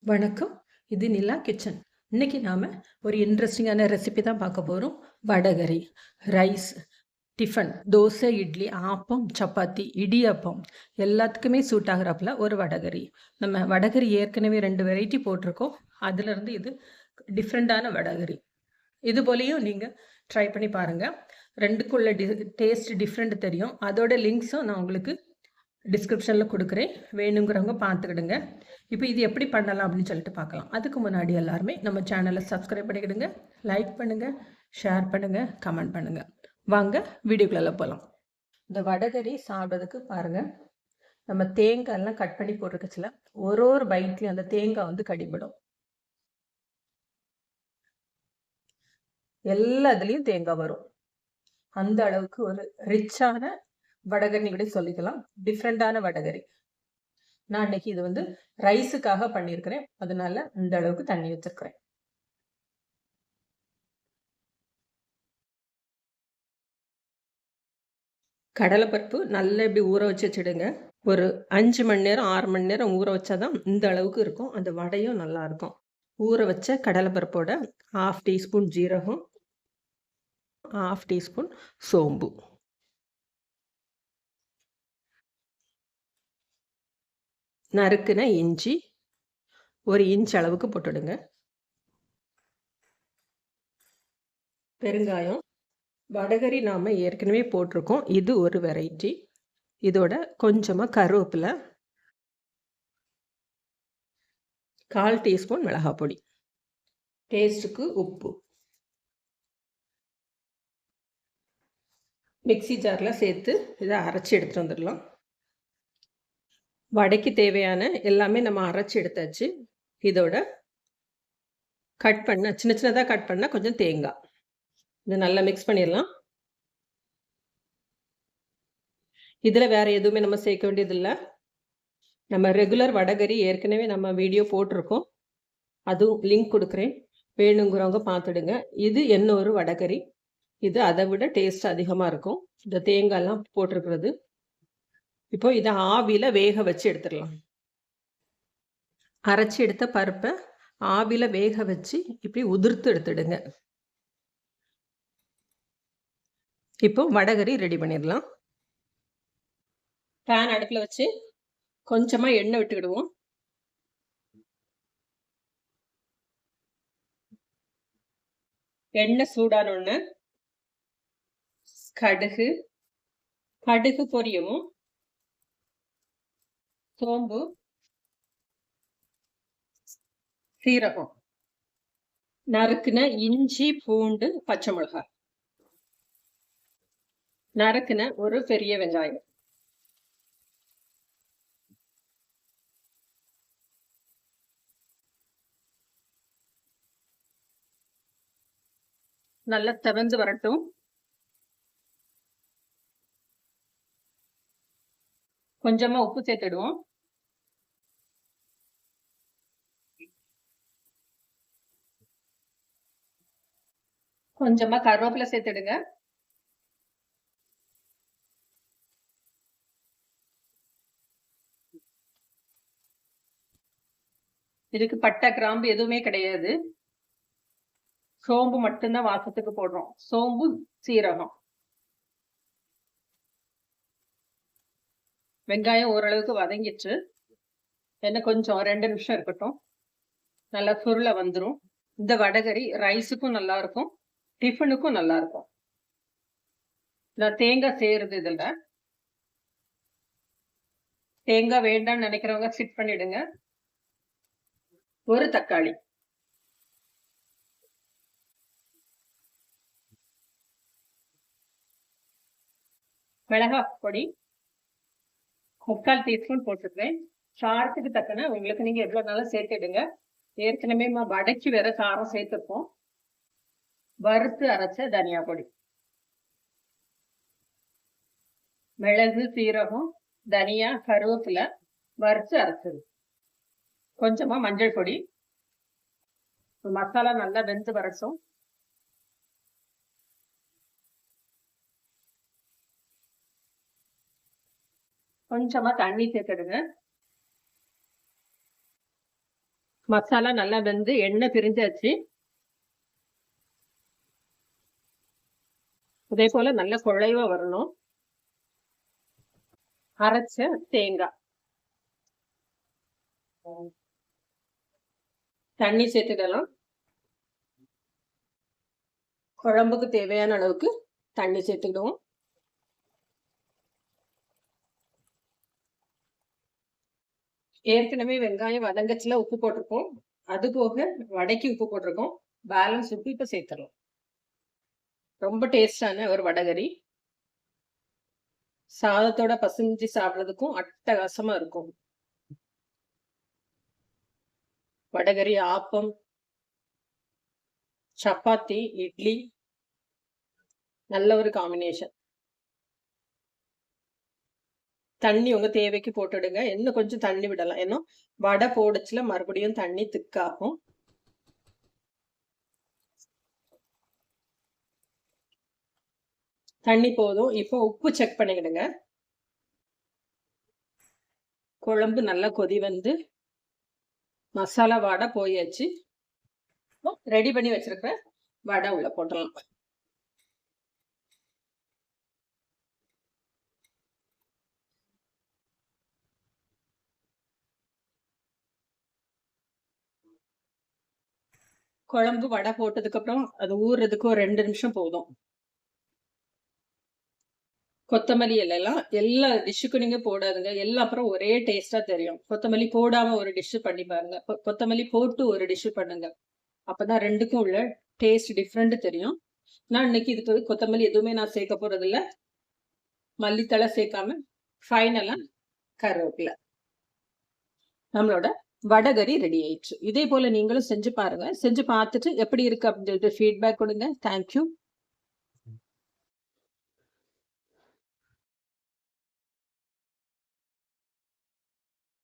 வணக்கம். இது நிலா கிச்சன். இன்னைக்கு நாம ஒரு இன்ட்ரெஸ்டிங்கான ரெசிபி தான் பார்க்க போறோம். வடகரி, ரைஸ், டிஃபன், தோசை, இட்லி, ஆப்பம், சப்பாத்தி, இடியாப்பம் எல்லாத்துக்குமே சூட் ஆகுறாப்புல ஒரு வடகரி. நம்ம வடகரி ஏற்கனவே 2 வெரைட்டி போட்டிருக்கோம். அதுலேருந்து இது டிஃப்ரெண்ட்டான வடகரி. இது போலயும் நீங்க ட்ரை பண்ணி பாருங்க. 2க்குள்ள டேஸ்ட் டிஃப்ரெண்ட் தெரியும். அதோட லிங்க்ஸும் நான் உங்களுக்கு டிஸ்கிரிப்ஷனில் கொடுக்குறேன். வேணுங்கிறவங்க பார்த்துக்கிடுங்க. இப்போ இது எப்படி பண்ணலாம் அப்படின்னு சொல்லிட்டு பார்க்கலாம். அதுக்கு முன்னாடி எல்லாருமே நம்ம சேனலை சப்ஸ்கிரைப் பண்ணிக்கிடுங்க, லைக் பண்ணுங்கள், ஷேர் பண்ணுங்கள், கமெண்ட் பண்ணுங்கள். வாங்க வீடியோக்குள்ளே போகலாம். இந்த வடகரி சாப்பிட்றதுக்கு பாருங்கள், நம்ம தேங்காயெல்லாம் கட் பண்ணி போட்டிருக்கச்சுல ஒரு பைட்லேயும் அந்த தேங்காய் வந்து கடிபடும். எல்லாத்துலேயும் தேங்காய் வரும். அந்த அளவுக்கு ஒரு ரிச்சான வடகரி கூட சொல்லிக்கலாம். டிஃப்ரெண்டான வடகரி. நான் இன்னைக்கு இது வந்து ரைஸுக்காக பண்ணியிருக்கிறேன். அதனால இந்த அளவுக்கு தண்ணி வச்சிருக்கிறேன். கடலைப்பருப்பு நல்லா இப்படி ஊற வச்சு வச்சுடுங்க. ஒரு 5 மணி நேரம் 6 மணி நேரம் ஊற வச்சாதான் இந்த அளவுக்கு இருக்கும். அந்த வடையும் நல்லா இருக்கும். ஊற வச்ச கடலைப்பருப்போட 1/2 டீஸ்பூன் ஜீரகம், 1/2 டீஸ்பூன் சோம்பு, நறுக்குன இஞ்சி 1 இன்ச் அளவுக்கு போட்டுடுங்க. பெருங்காயம். வடகரி நாம ஏற்கனவே போட்டிருக்கோம். இது ஒரு வெரைட்டி. இதோட கொஞ்சமா கருவேப்பிலை, 1/4 டீஸ்பூன் மிளகாய் பொடி, டேஸ்ட்டுக்கு உப்பு. மிக்ஸி ஜாரில் சேர்த்து இதை அரைச்சி எடுத்துகிட்டு வந்துடலாம். வடைக்கு தேவையான எல்லாமே நம்ம அரைச்சி எடுத்தாச்சு. இதோட சின்ன சின்னதாக கட் பண்ண கொஞ்சம் தேங்காய் இதை நல்லா மிக்ஸ் பண்ணிடலாம். இதில் வேற எதுவுமே நம்ம சேர்க்க வேண்டியதில்லை. நம்ம ரெகுலர் வடகரி ஏற்கனவே நம்ம வீடியோ போட்டிருக்கோம். அதுவும் லிங்க் கொடுக்குறேன், வேணுங்கிறவங்க பார்த்துடுங்க. இது என்ன ஒரு வடகரி. இது அதை விட டேஸ்ட் அதிகமாக இருக்கும், இந்த தேங்காய்லாம் போட்டிருக்கிறது. இப்போ இதை ஆவியில் வேக வச்சு எடுத்துடலாம். அரைச்சி எடுத்த பருப்பை ஆவியில் வேக வச்சு இப்படி உதிர்த்து எடுத்துடுங்க. இப்போ வடகரி ரெடி பண்ணிடலாம். பேன் அடுப்பில் வச்சு கொஞ்சமாக எண்ணெய் விட்டுக்கிடுவோம். எண்ணெய் சூடானோன்னு கடுகு பொரியவும், சோம்பு, சீரகம், நறுக்குன இஞ்சி, பூண்டு, பச்சை மிளகாய், நறுக்குன ஒரு பெரிய வெங்காயம், நல்லா செவந்து வரட்டும். கொஞ்சமா உப்பு சேர்த்துடுவோம். கொஞ்சமா கருவேப்பிலை சேர்த்துடுங்க. இதுக்கு பட்டை கிராம்பு எதுவுமே கிடையாது. சோம்பு மட்டும்தான் வாசத்துக்கு போடுறோம். சோம்பு, சீரகம். வெங்காயம் ஓரளவுக்கு வதங்கிச்சு. என்ன கொஞ்சம் 2 நிமிஷம் இருக்கட்டும். நல்லா சுருள வந்துடும். இந்த வடகரி ரைஸுக்கும் நல்லா இருக்கும், டிஃபனுக்கும் நல்லா இருக்கும். நான் தேங்காய் சேருது. இதுல தேங்காய் வேண்டாம்னு நினைக்கிறவங்க ஸ்கிப் பண்ணிடுங்க. ஒரு தக்காளி, மிளகாய் பொடி 3/4 டீஸ்பூன் போட்டுருக்கேன். காரத்துக்கு தக்கன உங்களுக்கு நீங்க எவ்வளவு நாளும் சேர்த்துடுங்க. ஏற்கனவே வடைக்கு வேற காரம் சேர்த்துப்போம். வறுத்து அரைச்ச தனியா பொடி, மிளகு, சீரகம், தனியா, கருவேப்பிலை வறுத்து அரைச்சது, கொஞ்சமா மஞ்சள் பொடி. மசாலா நல்லா வெந்து வரட்டும். கொஞ்சமா தண்ணி சேர்த்துடுங்க. மசாலா நல்லா வெந்து எண்ணெய் பிரிஞ்சாச்சு. இதே போல நல்ல குழைவா வரணும். அரைச்ச தேங்காய், தண்ணி சேர்த்துக்கலாம். குழம்புக்கு தேவையான அளவுக்கு தண்ணி சேர்த்துக்கிடுவோம். ஏற்கனவே வெங்காயம் வதங்கச்சுல உப்பு போட்டிருக்கோம். அது போக வடைக்கு உப்பு போட்டிருக்கோம். பேலன்ஸ் உப்பு இப்ப சேர்த்துடலாம். ரொம்ப டேஸ்டான ஒரு வடகரி. சாதத்தோட பசஞ்சு சாப்பிட்றதுக்கும் அட்டகாசமா இருக்கும். வடகரி, ஆப்பம், சப்பாத்தி, இட்லி நல்ல ஒரு காம்பினேஷன். தண்ணி உங்க தேவைக்கு போட்டுடுங்க. இன்னும் கொஞ்சம் தண்ணி விடலாம். ஏன்னா வடை போடுச்சுல மறுபடியும் தண்ணி திக்காகும். தண்ணி போதும். இப்போ உப்பு செக் பண்ணிக்கிடுங்க. குழம்பு நல்லா கொதி வந்து மசாலா வடை போயாச்சு. ரெடி பண்ணி வச்சிருக்கிற வடை உள்ள போட்டலாம். குழம்பு வடை போட்டதுக்கு அப்புறம் அது ஊறுறதுக்கு ஒரு 2 நிமிஷம் போதும். கொத்தமல்லி இலையெல்லாம் எல்லா டிஷ்ஷுக்கும் நீங்க போடாதுங்க. எல்லாம் அப்புறம் ஒரே டேஸ்டா தெரியும். கொத்தமல்லி போடாம ஒரு டிஷ் பண்ணி பாருங்க. கொத்தமல்லி போட்டு ஒரு டிஷ் பண்ணுங்க. அப்பதான் ரெண்டுக்கும் உள்ள டேஸ்ட் டிஃப்ரெண்ட் தெரியும். நான் இன்னைக்கு இதுக்கு கொத்தமல்லி எதுவுமே நான் சேர்க்க போறது இல்ல. மல்லித்தலை சேர்க்காம ஃபைனலா கருவேப்பிலை. நம்மளோட வடகரி ரெடி ஆயிடுச்சு. இதே போல நீங்களும் செஞ்சு பாருங்க. செஞ்சு பார்த்துட்டு எப்படி இருக்கு அப்படின்னு சொல்லிட்டு ஃபீட்பேக் கொடுங்க. தேங்க்யூ.